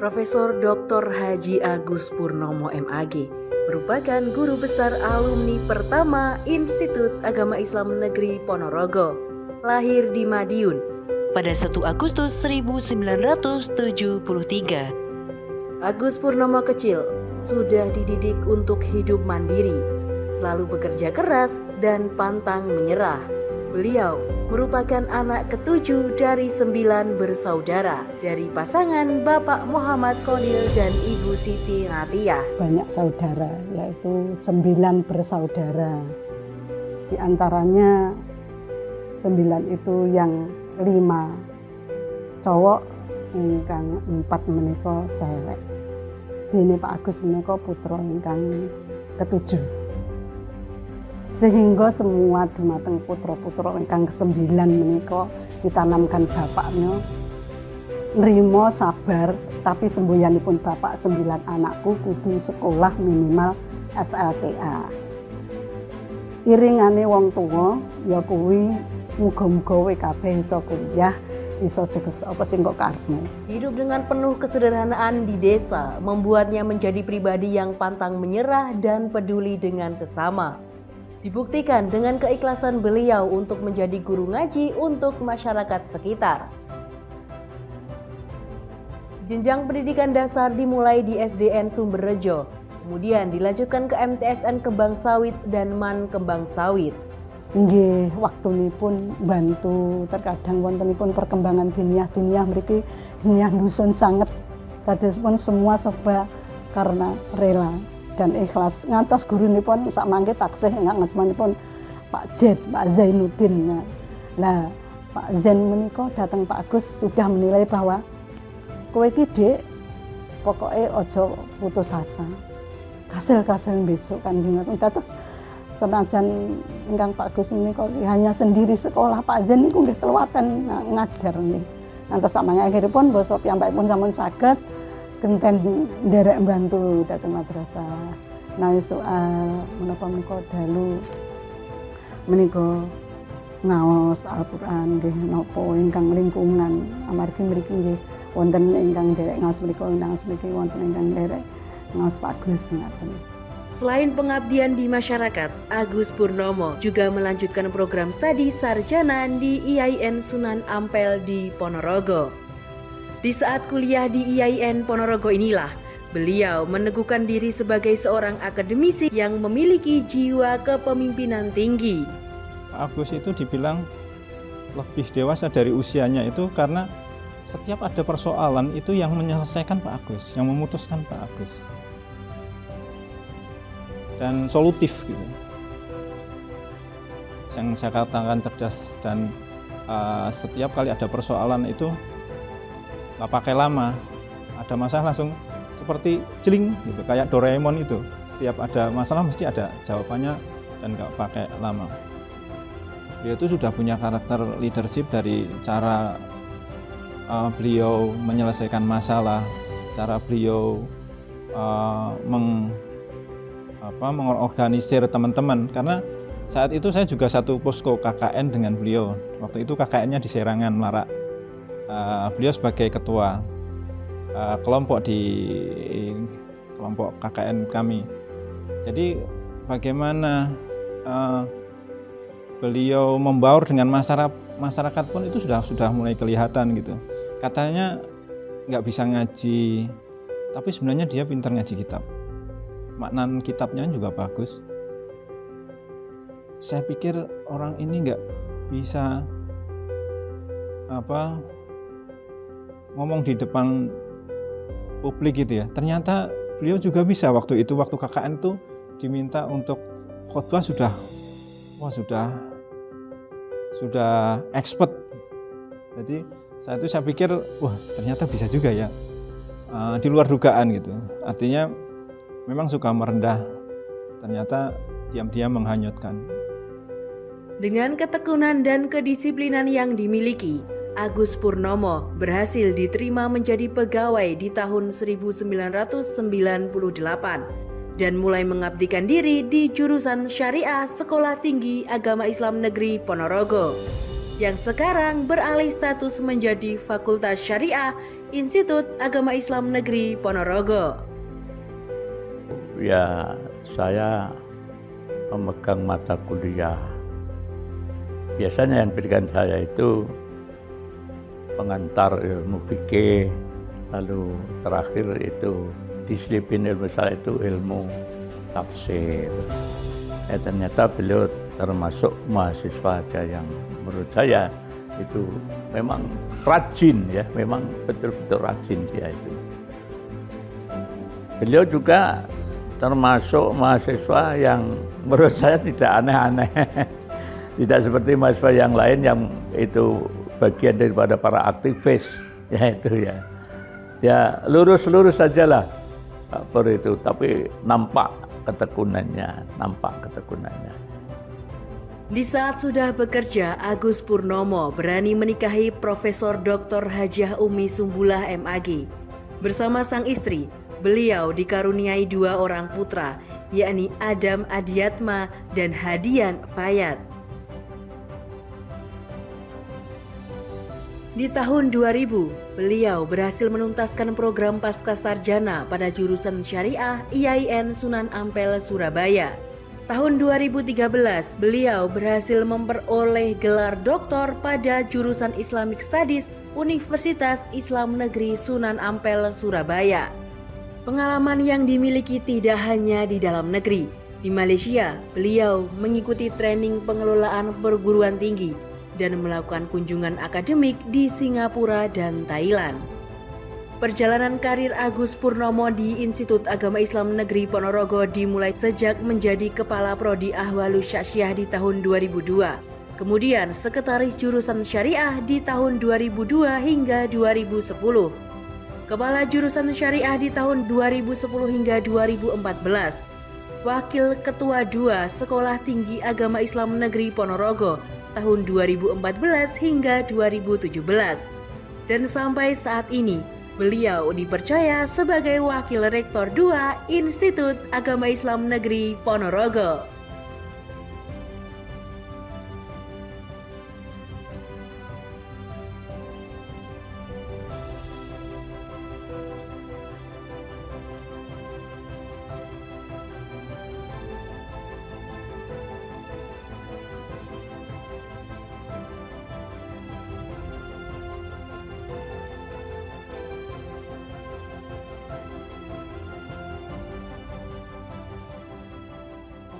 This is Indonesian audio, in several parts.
Profesor Dr. Haji Agus Purnomo MAG merupakan guru besar alumni pertama Institut Agama Islam Negeri Ponorogo, lahir di Madiun pada 1 Agustus 1973. Agus Purnomo kecil sudah dididik untuk hidup mandiri, selalu bekerja keras dan pantang menyerah. Beliau merupakan anak ketujuh dari 9 bersaudara dari pasangan Bapak Muhammad Khalil dan Ibu Siti Natiyah. Banyak saudara, yaitu 9 bersaudara. Di antaranya 9 itu yang 5 cowok, ingkang 4 menika cewek. Dene Pak Agus menika putra ingkang ketujuh. Sehingga semua dumateng putra-putra ingkang ke-9 menika ditanamkan bapaknya nrimo sabar, tapi semboyanipun bapak 9 anakku kudu sekolah minimal SLTA. Iringane wong tuwa ya kuwi muga-muga kowe kabeh iso kuliah, iso sukses apa sing kok karepmu. Hidup dengan penuh kesederhanaan di desa membuatnya menjadi pribadi yang pantang menyerah dan peduli dengan sesama. Dibuktikan dengan keikhlasan beliau untuk menjadi guru ngaji untuk masyarakat sekitar. Jenjang pendidikan dasar dimulai di SDN Sumberrejo, kemudian dilanjutkan ke MTSN Kembang Sawit dan MAN Kembang Sawit. Nggih, waktunipun bantu terkadang wontenipun perkembangan diniyah mriki diniyah dusun sanget. Dadosipun semua serba karena rela dan ikhlas. Ngantos gurunipun sak mangke taksih ngasmanipun Pak Jet, Pak Zainuddin. Nah, Pak Zain menika datang Pak Agus sudah menilai bahwa kowe iki Dik pokoke aja putus asa. Kasil besok kan ngoten. Dados senajan ingkang Pak Agus menika hanya sendiri sekolah, Pak Zain niku nggih teluwaten ngajar nggih. Ngantos sak mangke akhiripun basa piyambakipun sampun saged genten nderek bantu dateng madrasah. Nah soal menapa menika dalu menika ngaos Al-Qur'an nggih napa ingkang lingkungan amargi mriki nggih wonten ingkang nderek ngaos menika wonten ingkang nderek ngaos Pak Agus ngaten. Selain pengabdian di masyarakat, Agus Purnomo juga melanjutkan program studi sarjana di IAIN Sunan Ampel di Ponorogo. Di saat kuliah di IAIN Ponorogo inilah, beliau meneguhkan diri sebagai seorang akademisi yang memiliki jiwa kepemimpinan tinggi. Pak Agus itu dibilang lebih dewasa dari usianya itu karena setiap ada persoalan itu yang menyelesaikan Pak Agus, yang memutuskan Pak Agus. Dan solutif gitu. Yang saya katakan cerdas dan setiap kali ada persoalan itu nggak pakai lama, ada masalah langsung seperti jeling gitu, kayak Doraemon itu. Setiap ada masalah mesti ada jawabannya dan nggak pakai lama. Dia itu sudah punya karakter leadership dari cara beliau menyelesaikan masalah, cara beliau mengorganisir teman-teman. Karena saat itu saya juga satu posko KKN dengan beliau. Waktu itu KKN-nya di Serangan, Marak. Beliau sebagai ketua kelompok di kelompok KKN kami. Jadi bagaimana beliau membaur dengan masyarakat pun itu sudah mulai kelihatan gitu. Katanya nggak bisa ngaji, tapi sebenarnya dia pintar ngaji kitab. Maknan kitabnya juga bagus. Saya pikir orang ini nggak bisa ngomong di depan publik gitu ya. Ternyata beliau juga bisa. Waktu KKN itu diminta untuk khotbah sudah expert. Jadi saat itu saya pikir wah ternyata bisa juga ya, di luar dugaan gitu. Artinya memang suka merendah, ternyata diam-diam menghanyutkan. Dengan ketekunan dan kedisiplinan yang dimiliki, Agus Purnomo berhasil diterima menjadi pegawai di tahun 1998 dan mulai mengabdikan diri di jurusan Syariah Sekolah Tinggi Agama Islam Negeri Ponorogo yang sekarang beralih status menjadi Fakultas Syariah Institut Agama Islam Negeri Ponorogo. Ya, saya memegang mata kuliah. Biasanya yang berikan saya itu pengantar ilmu fikih, lalu terakhir itu disiplin ilmu saya itu ilmu tafsir. Ternyata beliau termasuk mahasiswa yang menurut saya itu memang rajin ya, memang betul-betul rajin dia itu. Beliau juga termasuk mahasiswa yang menurut saya tidak aneh-aneh. Tidak seperti mahasiswa yang lain yang itu bagian daripada para aktivis, ya itu ya. Ya lurus-lurus sajalah itu, tapi nampak ketekunannya. Di saat sudah bekerja, Agus Purnomo berani menikahi Profesor Dr. Hajah Umi Sumbulah MAG. Bersama sang istri, beliau dikaruniai 2 orang putra, yakni Adam Adiatma dan Hadian Fayat. Di tahun 2000, beliau berhasil menuntaskan program Pascasarjana pada jurusan Syariah IAIN Sunan Ampel, Surabaya. Tahun 2013, beliau berhasil memperoleh gelar doktor pada jurusan Islamic Studies Universitas Islam Negeri Sunan Ampel, Surabaya. Pengalaman yang dimiliki tidak hanya di dalam negeri. Di Malaysia, beliau mengikuti training pengelolaan perguruan tinggi dan melakukan kunjungan akademik di Singapura dan Thailand. Perjalanan karir Agus Purnomo di Institut Agama Islam Negeri Ponorogo dimulai sejak menjadi Kepala Prodi Ahwalus Syaksyiah di tahun 2002, kemudian Sekretaris Jurusan Syariah di tahun 2002 hingga 2010, Kepala Jurusan Syariah di tahun 2010 hingga 2014, Wakil Ketua 2 Sekolah Tinggi Agama Islam Negeri Ponorogo tahun 2014 hingga 2017, dan sampai saat ini beliau dipercaya sebagai Wakil Rektor 2 Institut Agama Islam Negeri Ponorogo.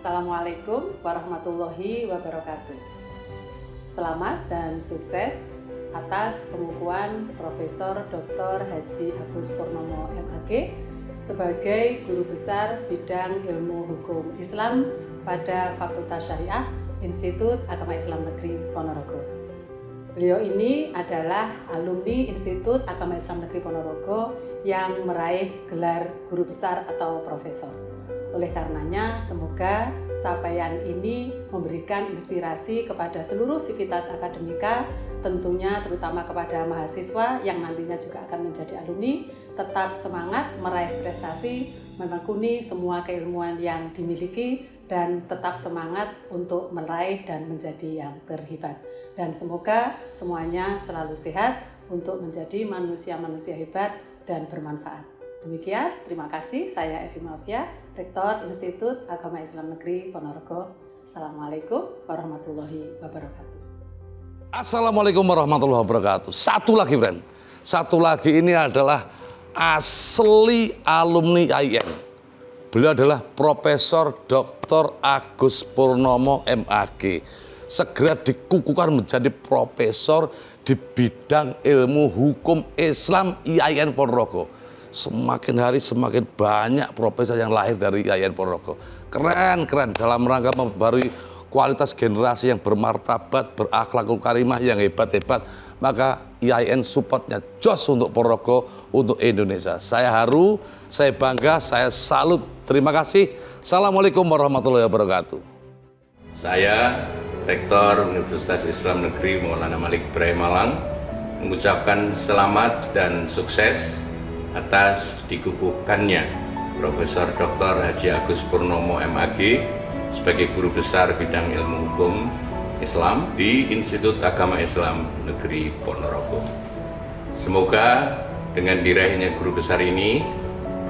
Assalamualaikum warahmatullahi wabarakatuh. Selamat dan sukses atas pengukuhan Profesor Dr. Haji Agus Purnomo MAG sebagai Guru Besar Bidang Ilmu Hukum Islam pada Fakultas Syariah Institut Agama Islam Negeri Ponorogo. Beliau ini adalah alumni Institut Agama Islam Negeri Ponorogo yang meraih gelar Guru Besar atau Profesor. Oleh karenanya, semoga capaian ini memberikan inspirasi kepada seluruh sivitas akademika, tentunya terutama kepada mahasiswa yang nantinya juga akan menjadi alumni, tetap semangat meraih prestasi, menekuni semua keilmuan yang dimiliki, dan tetap semangat untuk meraih dan menjadi yang terhebat. Dan semoga semuanya selalu sehat untuk menjadi manusia-manusia hebat dan bermanfaat. Demikian, terima kasih. Saya Evi Mafia, Rektor Institut Agama Islam Negeri Ponorogo. Assalamualaikum warahmatullahi wabarakatuh. Assalamualaikum warahmatullahi wabarakatuh. Satu lagi, friend. Satu lagi ini adalah asli alumni IAIN. Beliau adalah Profesor Dr. Agus Purnomo MAG. Segera dikukuhkan menjadi profesor di bidang ilmu hukum Islam IAIN Ponorogo. Semakin hari semakin banyak profesor yang lahir dari IAIN Ponorogo. Keren dalam rangka memperbarui kualitas generasi yang bermartabat, berakhlakul karimah yang hebat-hebat. Maka IAIN supportnya jos untuk Ponorogo, untuk Indonesia. Saya haru, saya bangga, saya salut. Terima kasih. Assalamualaikum warahmatullahi wabarakatuh. Saya Rektor Universitas Islam Negeri Maulana Malik Ibrahim Malang mengucapkan selamat dan sukses atas dikukuhkannya Profesor Dr. Haji Agus Purnomo MAG sebagai Guru Besar Bidang Ilmu Hukum Islam di Institut Agama Islam Negeri Ponorogo. Semoga dengan diraihnya guru besar ini,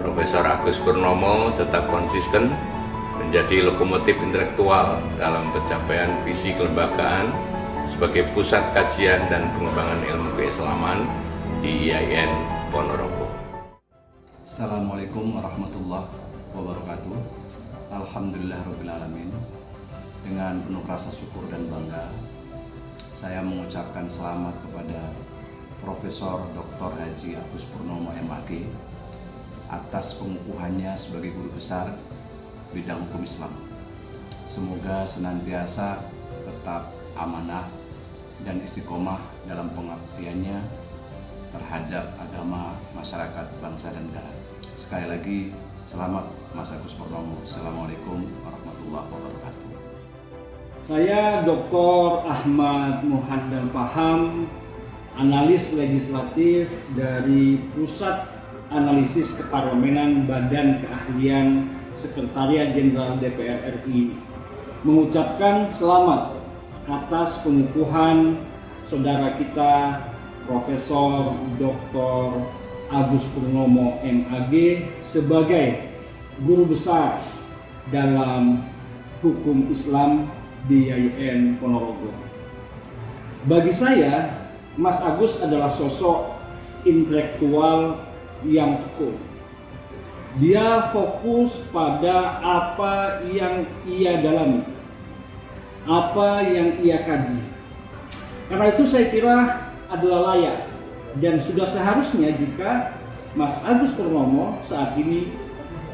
Profesor Agus Purnomo tetap konsisten menjadi lokomotif intelektual dalam pencapaian visi kelembagaan sebagai pusat kajian dan pengembangan ilmu keislaman di IAIN Ponorogo. Assalamualaikum warahmatullahi wabarakatuh. Alhamdulillahirrabbilalamin. Dengan penuh rasa syukur dan bangga, saya mengucapkan selamat kepada Profesor Dr. Haji Agus Purnomo MAG atas pengukuhannya sebagai guru besar bidang hukum Islam. Semoga senantiasa tetap amanah dan istiqomah dalam pengabdiannya terhadap agama, masyarakat, bangsa, dan negara. Sekali lagi, selamat Mas Agus Purnomo. Assalamualaikum warahmatullahi wabarakatuh. Saya Dr. Ahmad Muhaddam Faham, analis legislatif dari Pusat Analisis Keparlemenan Badan Keahlian Sekretariat Jenderal DPR RI, mengucapkan selamat atas pengukuhan saudara kita Profesor Dr. Agus Purnomo MAG sebagai guru besar dalam hukum Islam di IAIN Ponorogo. Bagi saya, Mas Agus adalah sosok intelektual yang tekun. Dia fokus pada apa yang ia dalami, apa yang ia kaji. Karena itu saya kira adalah layak dan sudah seharusnya jika Mas Agus Purnomo saat ini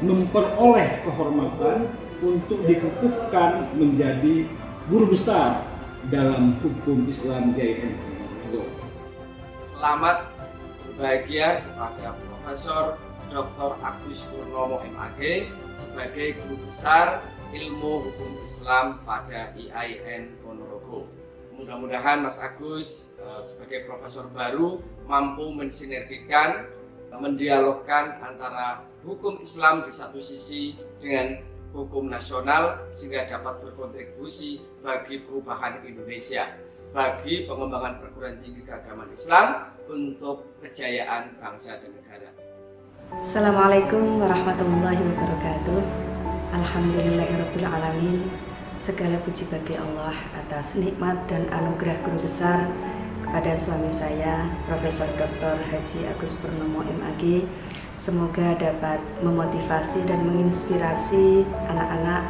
memperoleh kehormatan untuk dikukuhkan menjadi guru besar dalam hukum Islam di IAIN Ponorogo. Selamat berbahagia kepada Profesor Dr. Agus Purnomo MAG sebagai guru besar ilmu hukum Islam pada IAIN Ponorogo. Mudah-mudahan Mas Agus sebagai profesor baru mampu mensinergikan, mendialogkan antara hukum Islam di satu sisi dengan hukum nasional sehingga dapat berkontribusi bagi perubahan Indonesia, bagi pengembangan perguruan tinggi keagamaan Islam untuk kejayaan bangsa dan negara. Assalamualaikum warahmatullahi wabarakatuh. Alhamdulillahirrabbilalamin. Segala puji bagi Allah atas nikmat dan anugerah guru besar kepada suami saya, Profesor Dr. Haji Agus Purnomo MAG. Semoga dapat memotivasi dan menginspirasi anak-anak,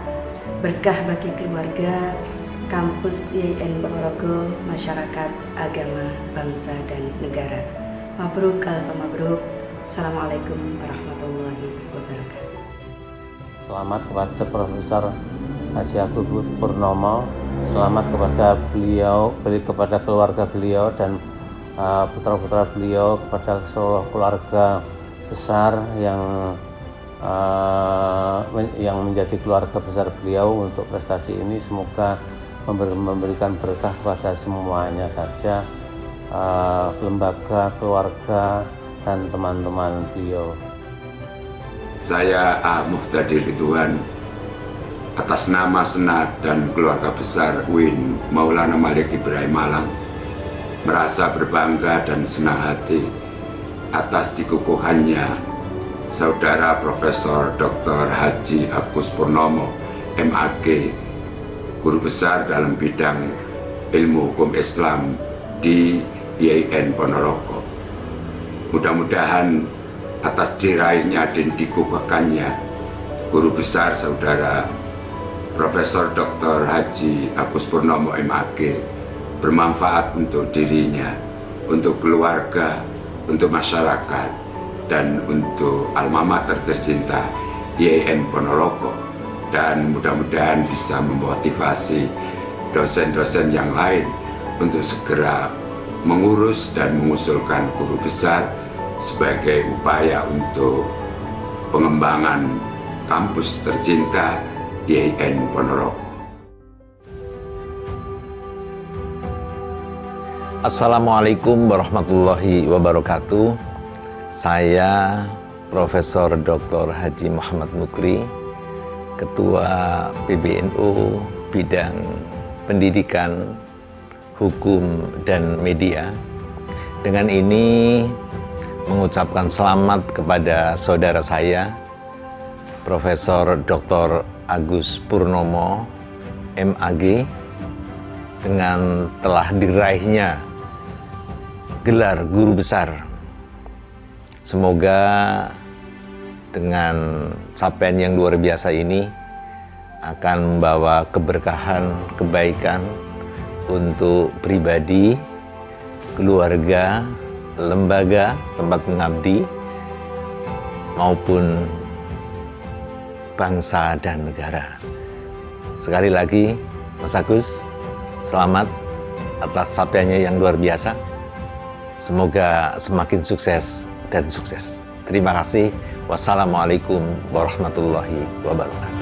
berkah bagi keluarga, kampus IAIN Ponorogo, masyarakat, agama, bangsa, dan negara. Mabruk, alfa mabruk. Assalamualaikum warahmatullahi wabarakatuh. Selamat kepada Profesor Haji Agus Purnomo, selamat kepada beliau, kepada keluarga beliau dan putra-putra beliau, kepada seluruh keluarga besar yang menjadi keluarga besar beliau untuk prestasi ini. Semoga memberikan berkah kepada semuanya saja, lembaga, keluarga, dan teman-teman beliau. Saya A. Muhtadir Ridwan atas nama senat dan keluarga besar UIN Maulana Malik Ibrahim Malang merasa berbangga dan senang hati atas dikukuhannya Saudara Profesor Dr. Haji Agus Purnomo MAG, guru besar dalam bidang ilmu hukum Islam di IAIN Ponorogo. Mudah-mudahan atas diraihnya dan dikukuhkannya guru besar Saudara Profesor Dr. Haji Agus Purnomo MAG bermanfaat untuk dirinya, untuk keluarga, untuk masyarakat, dan untuk alma mater tercinta IAIN Ponorogo, dan mudah-mudahan bisa memotivasi dosen-dosen yang lain untuk segera mengurus dan mengusulkan guru besar sebagai upaya untuk pengembangan kampus tercinta IAIN Ponorogo. Assalamualaikum warahmatullahi wabarakatuh. Saya Profesor Dr. Haji Muhammad Mukri, Ketua PBNU Bidang Pendidikan, Hukum, dan Media. Dengan ini mengucapkan selamat kepada saudara saya, Profesor Dr. Agus Purnomo, MAG, dengan telah diraihnya gelar guru besar. Semoga dengan capaian yang luar biasa ini akan membawa keberkahan, kebaikan untuk pribadi, keluarga, lembaga, tempat mengabdi, maupun bangsa dan negara. Sekali lagi, Mas Agus, selamat atas capaiannya yang luar biasa. Semoga semakin sukses dan sukses. Terima kasih. Wassalamualaikum warahmatullahi wabarakatuh.